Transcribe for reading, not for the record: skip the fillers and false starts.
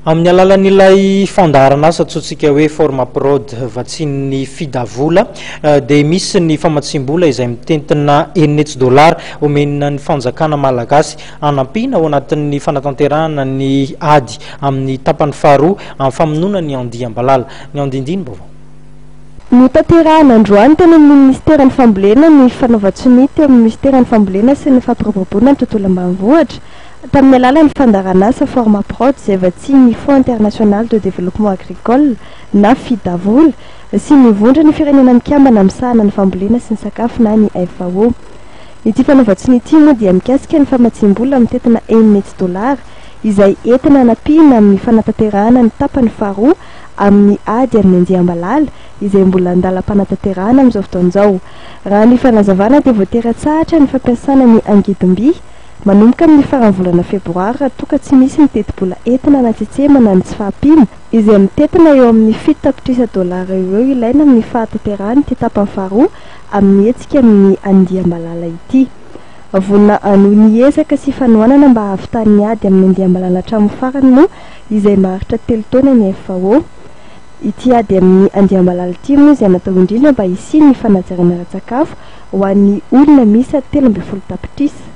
amin'ny alalan'ilay fandaharan'asa atsotsika hoe forma prod vatsian'ny fidavola dia misy ny famatsimbola izay mitentina $9 omenina ny fanjakana malagasy anampiana ao anatin'ny fanatanterahana ny ady amin'ny tapany faharoa amin'ny famonoana ny andiam-balala ny andindiny vaovao. Notanterahana androany teny amin'ny ministeran'ny fambolena ny fanaovan-tsiny teo amin'ny ministeran'ny fambolena sy ny fampiroboroboana ny tontolo ambanivohitra tamin'ny alalan'ny fandaharan'asa forma prod izay vatsian'ny Fonds international de développement agricole na FIDAVOL sy mivondra ny firenena mikambana misahana ny fambolena sy ny sakafo na ny FAO. Ity fanaovan-tsiny ity moa dia mikasika ny famatsimbola mitentina $9 izay entina anampiana amin'ny fanatanterahana ny tapany faharoa amin'ny ady amin'ny andiam-balala izay mbola andalam-panatanterahana amin'izao fotoan'izao. Raha ny fanazavana dia voatera-tsahatra ny fampiasana ny angidim-by manomboka amin'ny faran'ny volana febroary raha toa ka tsy misy miteti-bola entina anatsitsemana ny tsy fahampiana izay mitentina eo amin'ny $7 eo ilaina amin'ny fanatanterahana ity tapany faharoa amin'ny hetsika amin'ny andiam-balala ity. Vonina anohy ny ezaka sy fanohanana mba hahavitan'ny ady amin'ny andiam-balala hatramin'ny farany moa izay maharitra 3 taona ny FAO. Ity ady amin'ny andiam-balala ity moa izay natao indrindra mba hisiany ny fanajariana ara-tsakafo ho an'ny olona misy 13 tapitrisa.